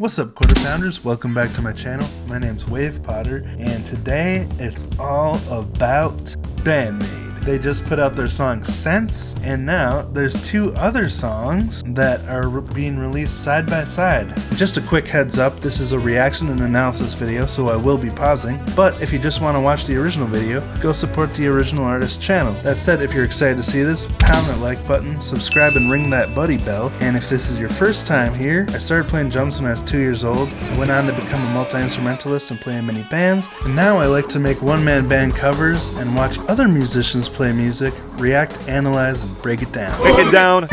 What's up, Quarter Pounders? Welcome back to my channel. My name's Wave Potter, and today it's all about BAND-MAID. They just put out their song Sense, and now there's two other songs that are being released side by side. Just a quick heads up, this is a reaction and analysis video, so I will be pausing, but if you just want to watch the original video, go support the original artist's channel. That said, if you're excited to see this, pound that like button, subscribe and ring that buddy bell, and if this is your first time here, I started playing drums when I was 2 years old. I went on to become a multi-instrumentalist and play in many bands, and now I like to make one-man band covers and watch other musicians play music, react, analyze, and break it down. Break it down!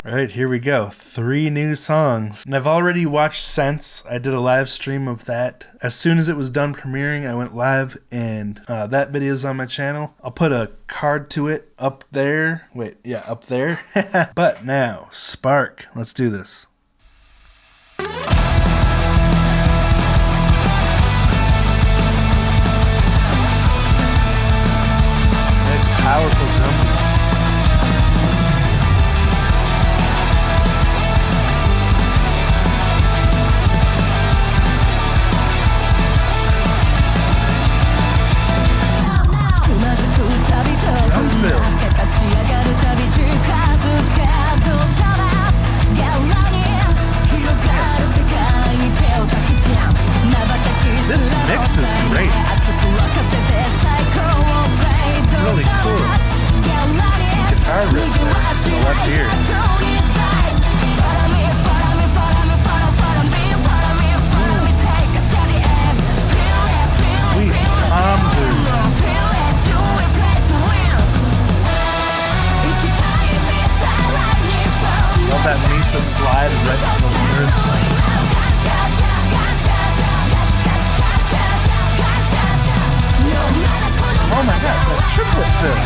Alright, here we go. 3 new songs. And I've already watched Sense. I did a live stream of that. As soon as it was done premiering, I went live, and that video is on my channel. I'll put a card to it up there. Wait, yeah, up there. But now, Spark. Let's do this. Powerful drum. This mix is great. Really cool. Guitar riff there, on the left ear. Sweet Tom Blues. Love that Misa slide right from the verse. Oh my gosh, that triplet fill!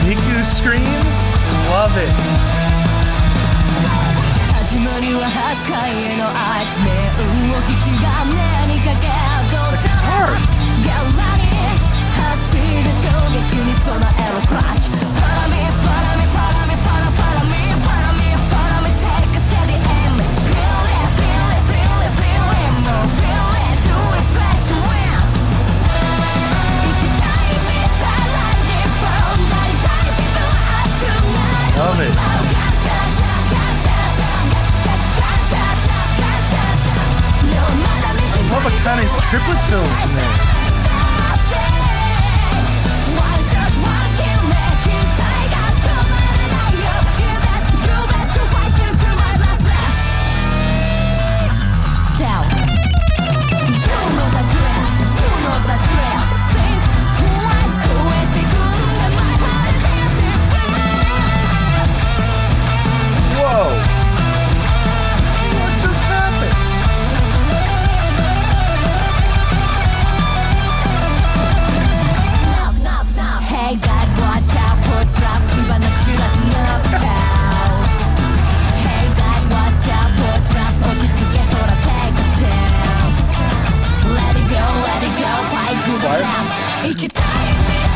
Miku scream? Love it! The guitar! Love it. I love Akane's triplet fills in there.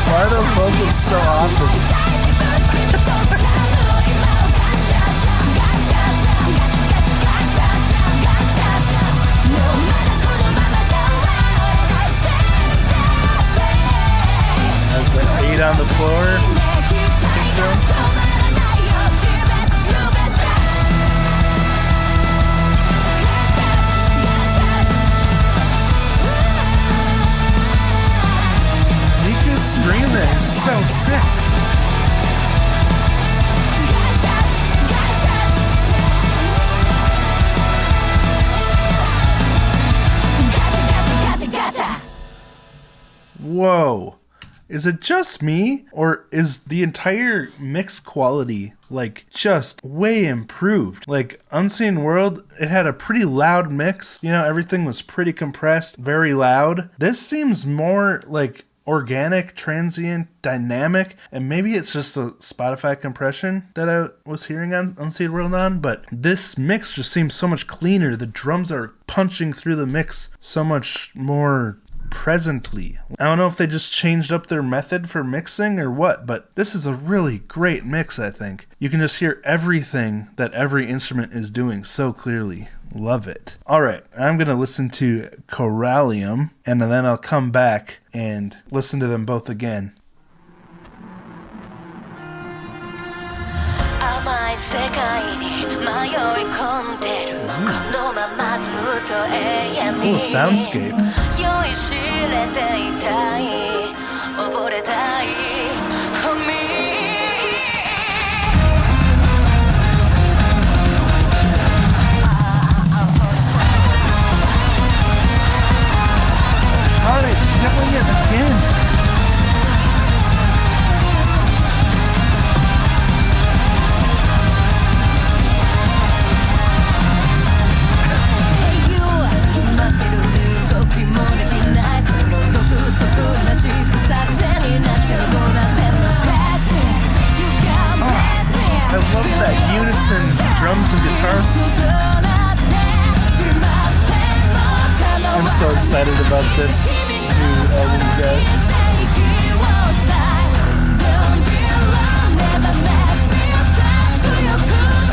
Why are those vocals so awesome? Has the 8 on the floor. Scream there is so sick. Whoa. Is it just me, or is the entire mix quality like just way improved? Like Unseen World, it had a pretty loud mix. You know, everything was pretty compressed, very loud. This seems more like organic, transient, dynamic, and maybe it's just the Spotify compression that I was hearing on Seed World On, but this mix just seems so much cleaner. The drums are punching through the mix so much more presently. I don't know if they just changed up their method for mixing or what, but this is a really great mix, I think. You can just hear everything that every instrument is doing so clearly. Love it. Alright, I'm going to listen to Corallium, and then I'll come back and listen to them both again. Cool soundscape. Got it, definitely it again. I love that unison drums and guitar. I'm so excited about this new album, you guys.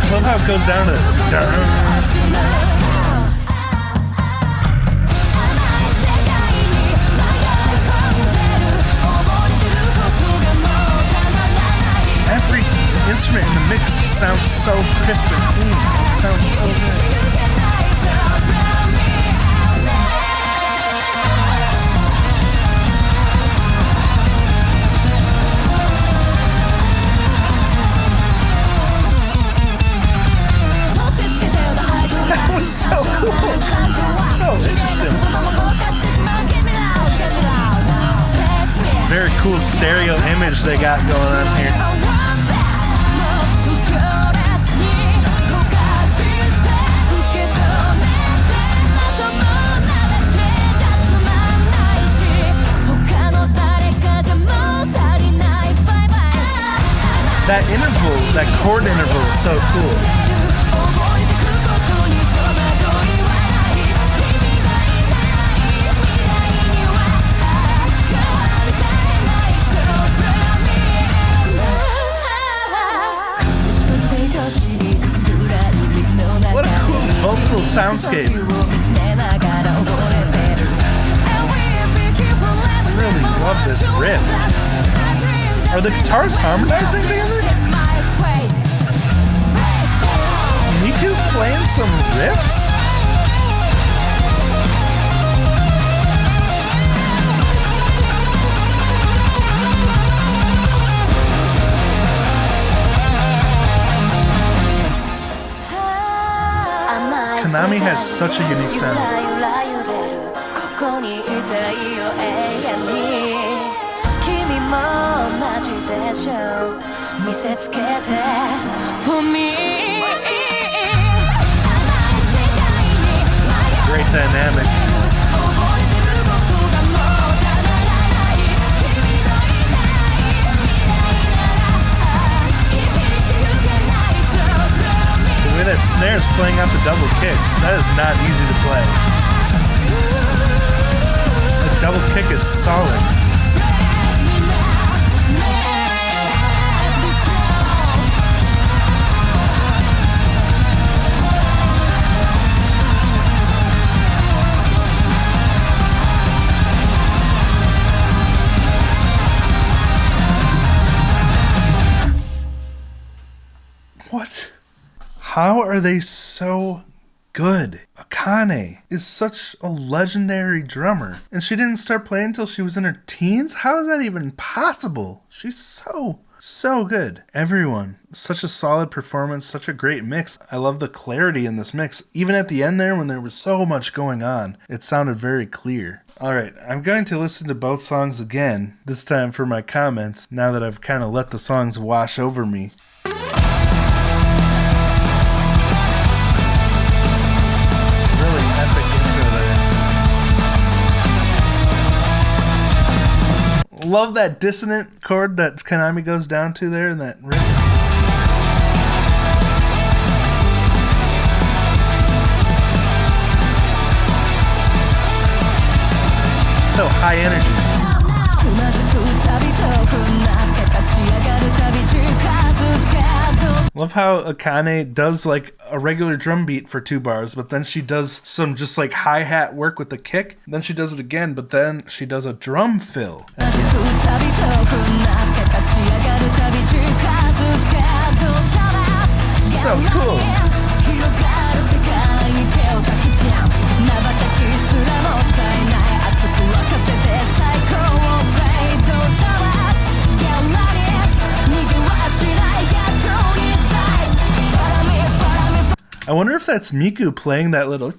I love how it goes down to every instrument in the mix sounds so crisp and clean. It sounds so good. That was so cool. So interesting. Very cool stereo image they got going on here. That interval, that chord interval is so cool. What a cool vocal soundscape. I really love this riff. Are the guitars harmonizing together? Miku playing some riffs? Konami has such a unique sound. Great dynamic. The way that snare is playing out the double kicks, that is not easy to play. The double kick is solid. What? How are they so good? Akane is such a legendary drummer, and she didn't start playing until she was in her teens? How is that even possible? She's so good. Everyone, such a solid performance, such a great mix. I love the clarity in this mix. Even at the end there, when there was so much going on, it sounded very clear. Alright, I'm going to listen to both songs again, this time for my comments, now that I've kind of let the songs wash over me. love that dissonant chord that Konami goes down to there in that riff. So high energy. Love how Akane does like a regular drum beat for 2 bars, but then she does some just like hi-hat work with the kick. Then she does it again, but then she does a drum fill. So cool. I wonder if that's Miku playing that little,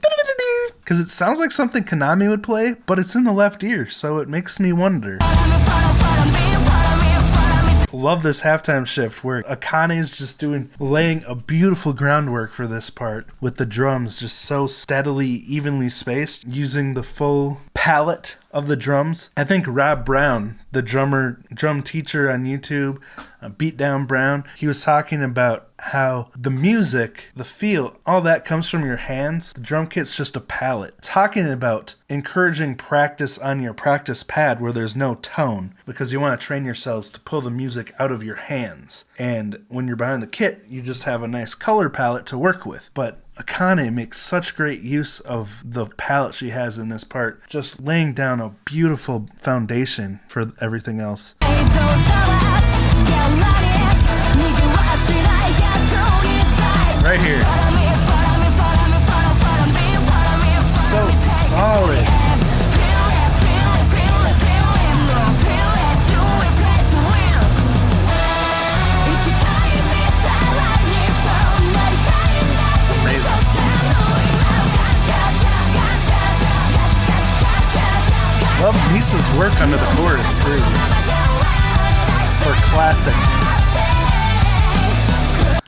because it sounds like something Konami would play, but it's in the left ear, so it makes me wonder. Love this halftime shift where Akane is just laying a beautiful groundwork for this part with the drums just so steadily, evenly spaced, using the full palette of the drums. I think Rob Brown, the drum teacher on YouTube, Beatdown Brown, he was talking about how the music, the feel, all that comes from your hands. The drum kit's just a palette. Talking about encouraging practice on your practice pad where there's no tone, because you want to train yourselves to pull the music out of your hands. And when you're behind the kit, you just have a nice color palette to work with. But Akane makes such great use of the palette she has in this part, just laying down a beautiful foundation for everything else. Right here. So solid. Love Misa's work under the chorus too. For classic.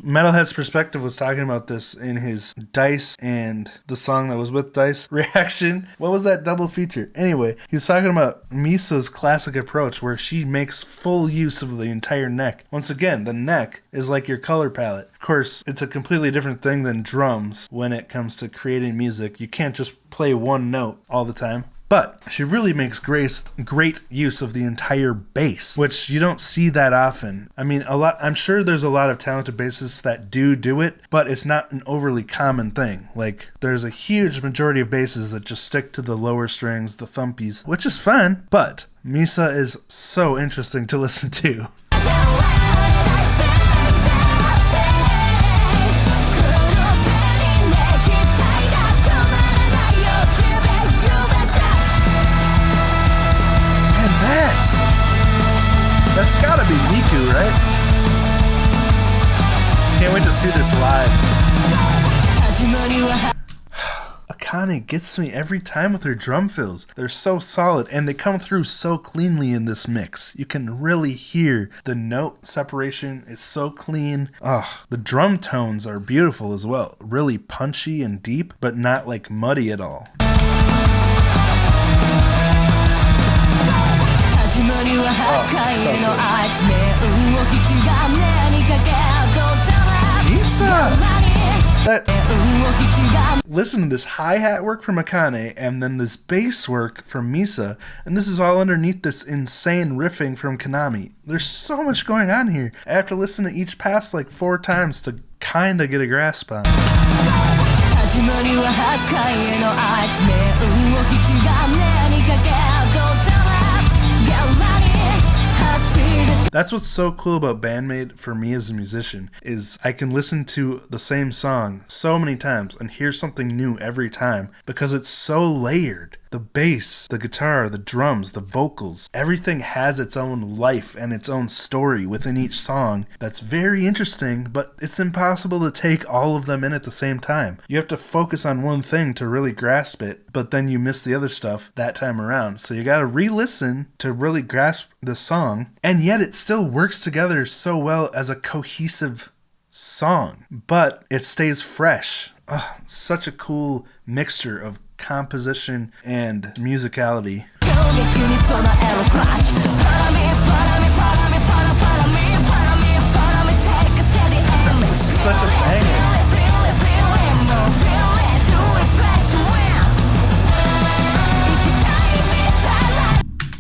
Metalhead's Perspective was talking about this in his Dice and the song that was with Dice reaction. What was that double feature? Anyway, he was talking about Misa's classic approach where she makes full use of the entire neck. Once again, the neck is like your color palette. Of course, it's a completely different thing than drums when it comes to creating music. You can't just play one note all the time. But she really makes great use of the entire bass, which you don't see that often. I mean, I'm sure there's a lot of talented bassists that do it, but it's not an overly common thing. Like, there's a huge majority of basses that just stick to the lower strings, the thumpies, which is fun, but Misa is so interesting to listen to. That's gotta be Miku, right? Can't wait to see this live. Akane gets me every time with her drum fills. They're so solid and they come through so cleanly in this mix. You can really hear the note separation. It's so clean. The drum tones are beautiful as well. Really punchy and deep, but not like muddy at all. Listen to this hi-hat work from Akane and then this bass work from Misa, and this is all underneath this insane riffing from Konami. There's so much going on here. I have to listen to each pass like 4 times to kinda get a grasp on it. That's what's so cool about BAND-MAID for me as a musician, is I can listen to the same song so many times and hear something new every time because it's so layered. The bass, the guitar, the drums, the vocals, everything has its own life and its own story within each song that's very interesting, but it's impossible to take all of them in at the same time. You have to focus on one thing to really grasp it, but then you miss the other stuff that time around. So you gotta re-listen to really grasp the song, and yet it still works together so well as a cohesive song, but it stays fresh. Such a cool mixture of composition and musicality. That was such a banger.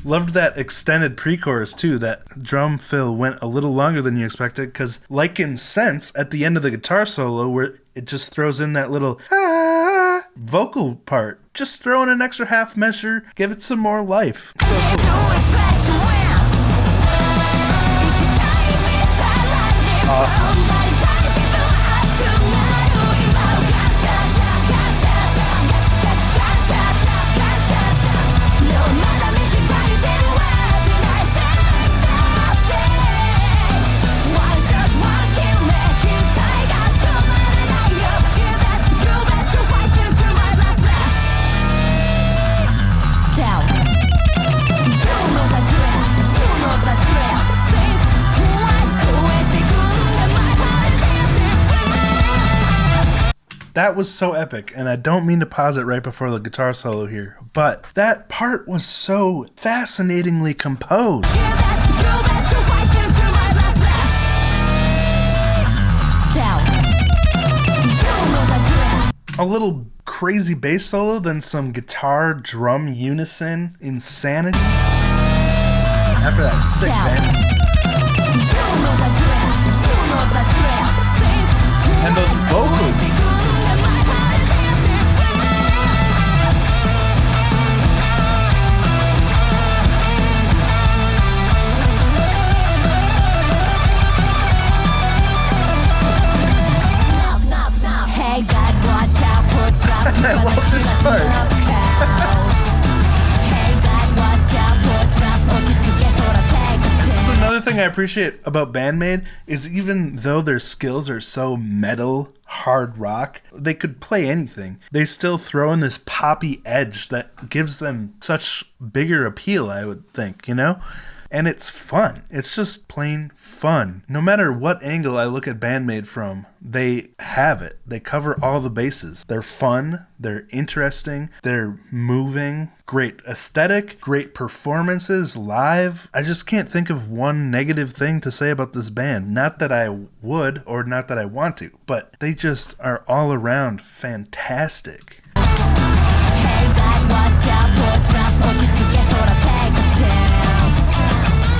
Loved that extended pre-chorus too. That drum fill went a little longer than you expected, because like in Sense, at the end of the guitar solo where it just throws in that little vocal part, just throw in an extra half measure, give it some more life. So cool. Awesome. That was so epic, and I don't mean to pause it right before the guitar solo here, but that part was so fascinatingly composed. A little crazy bass solo, then some guitar drum unison insanity. After that sick band. And those vocals. I love this part. This is another thing I appreciate about BAND-MAID, is even though their skills are so metal, hard rock, they could play anything. They still throw in this poppy edge that gives them such bigger appeal, I would think, you know? And it's fun. It's just plain fun. No matter what angle I look at BAND-MAID from, they have it. They cover all the bases. They're fun. They're interesting. They're moving. Great aesthetic. Great performances live. I just can't think of one negative thing to say about this band. Not that I would, or not that I want to, but they just are all around fantastic. Hey guys, watch out for traps.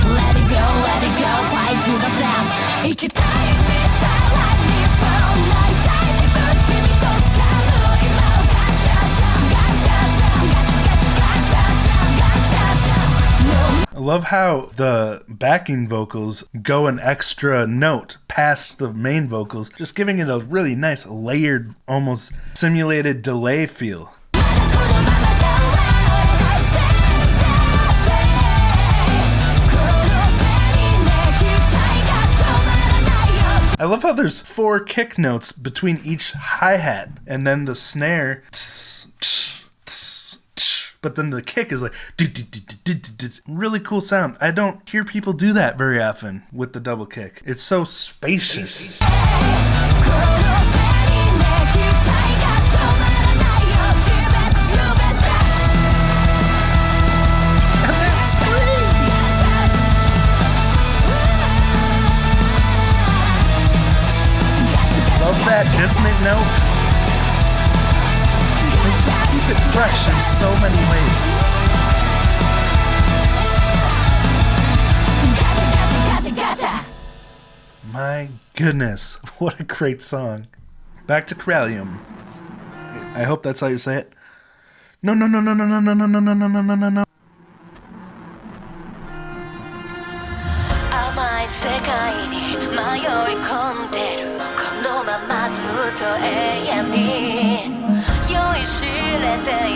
Let it go, fight to the death. I love how the backing vocals go an extra note past the main vocals, just giving it a really nice layered, almost simulated delay feel. I love how there's 4 kick notes between each hi-hat, and then the snare, but then the kick is like, really cool sound. I don't hear people do that very often with the double kick. It's so spacious. Love that dissonant note. They just keep it fresh in so many ways. My goodness, what a great song. Back to Corallium. I hope that's how you say it. No.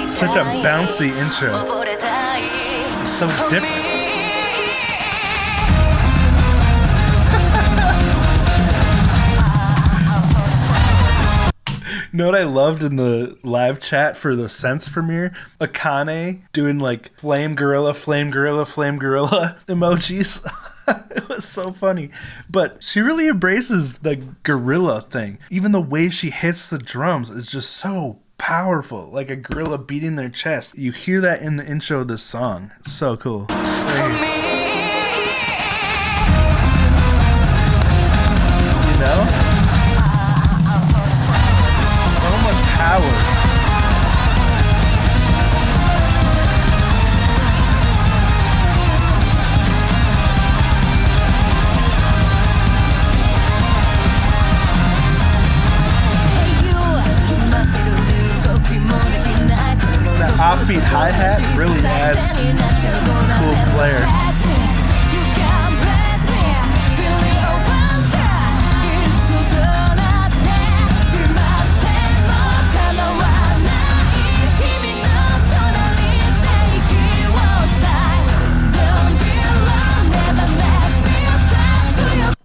Such a bouncy intro. It's so different. You know what I loved in the live chat for the Sense premiere? Akane doing like flame gorilla emojis. It was so funny. But she really embraces the gorilla thing. Even the way she hits the drums is just so powerful, like a gorilla beating their chest. You hear that in the intro of this song. It's so cool. Right. You know? So much power. Offbeat hi-hat really adds cool flair.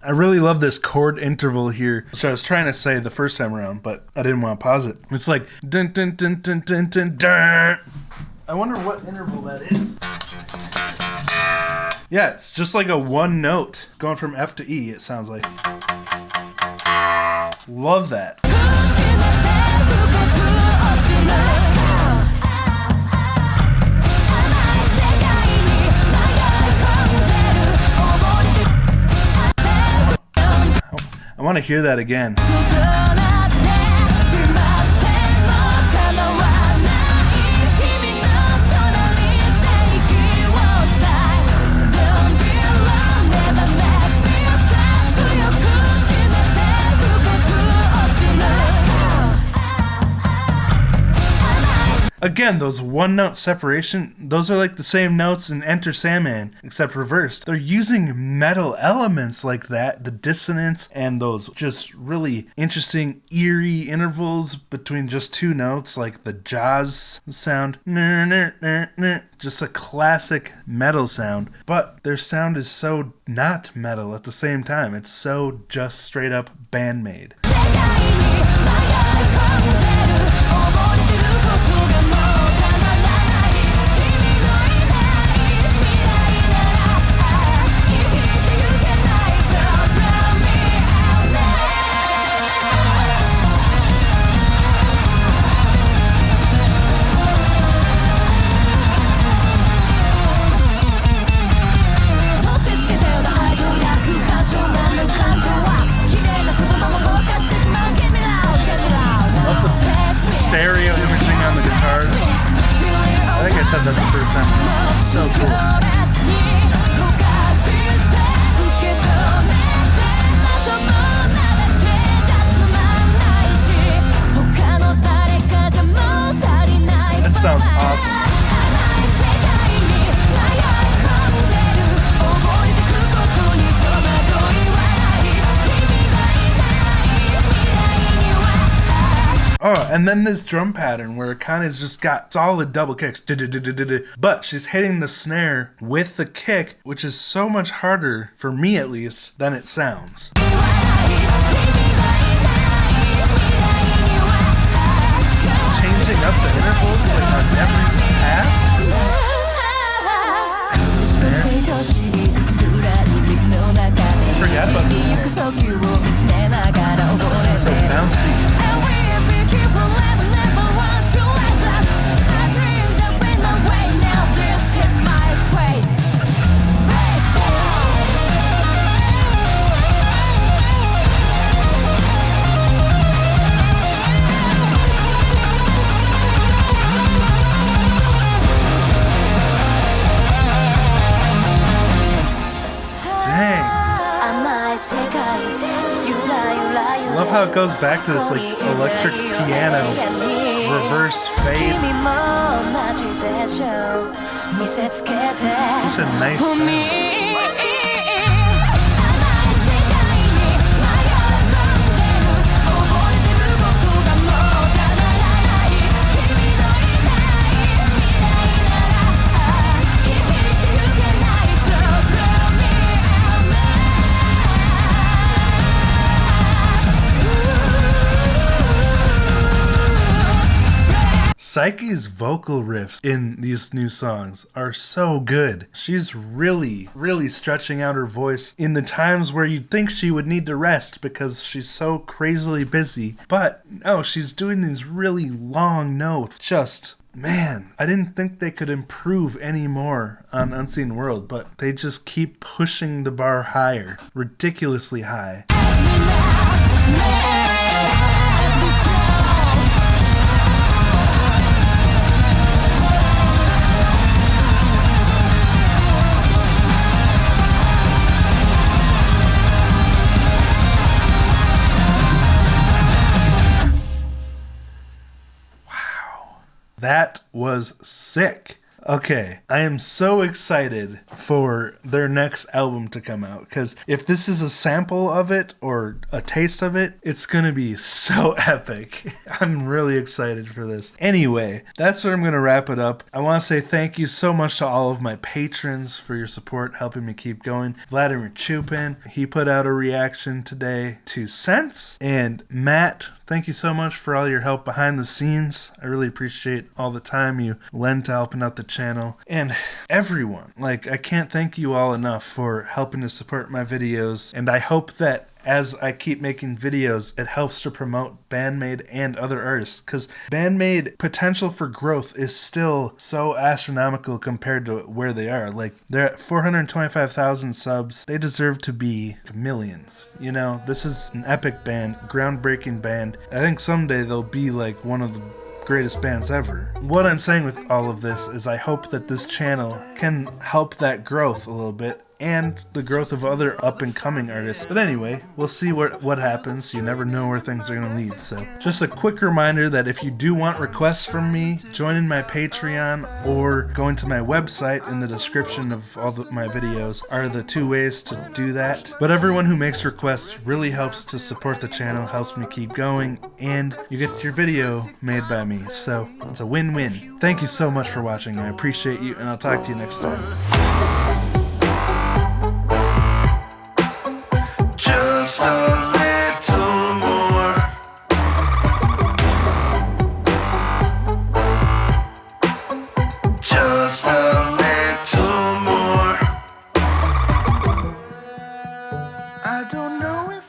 I really love this chord interval here, which I was trying to say the first time around, but I didn't want to pause it. It's like dun dun dun dun dun dun dun. I wonder what interval that is. Yeah, it's just like a one note going from F to E, it sounds like. Love that. I want to hear that again. Again, those one note separation, those are like the same notes in Enter Sandman, except reversed. They're using metal elements like that, the dissonance and those just really interesting eerie intervals between just two notes, like the Jaws sound, just a classic metal sound. But their sound is so not metal at the same time. It's so just straight up BAND-MAID. Stereo imaging on the guitars. I think I said that the first time. It's so cool. That sounds awesome. Oh, and then this drum pattern where it kind of just got solid double kicks. But she's hitting the snare with the kick, which is so much harder, for me at least, than it sounds. Changing up the intervals like on every pass. Snare. I forgot about this one. So bouncy. Love how it goes back to this like electric piano reverse fade. Such a nice sound. Psyche's vocal riffs in these new songs are so good. She's really, really stretching out her voice in the times where you'd think she would need to rest because she's so crazily busy. But no, she's doing these really long notes. Just, man, I didn't think they could improve any more on Unseen World, but they just keep pushing the bar higher, ridiculously high. That was sick. Okay, I am so excited for their next album to come out, because if this is a sample of it or a taste of it, it's gonna be so epic. I'm really excited for this. Anyway, that's where I'm gonna wrap it up. I want to say thank you so much to all of my patrons for your support, helping me keep going. Vladimir Chupin, he put out a reaction today to Sense, and Matt, thank you so much for all your help behind the scenes. I really appreciate all the time you lend to helping out the channel. And everyone, like, I can't thank you all enough for helping to support my videos. And I hope that as I keep making videos, it helps to promote BAND-MAID and other artists, because BAND-MAID potential for growth is still so astronomical compared to where they are. Like, they're at 425,000 subs. They deserve to be millions. You know, this is an epic band, groundbreaking band. I think someday they'll be like one of the greatest bands ever. What I'm saying with all of this is I hope that this channel can help that growth a little bit, and the growth of other up-and-coming artists. But anyway, we'll see what happens. You never know where things are going to lead. So just a quick reminder that if you do want requests from me, joining my Patreon or going to my website in the description of all my videos are the two ways to do that. But everyone who makes requests really helps to support the channel, helps me keep going, and you get your video made by me. So it's a win-win. Thank you so much for watching. I appreciate you, and I'll talk to you next time. Just a little more. Just a little more. I don't know if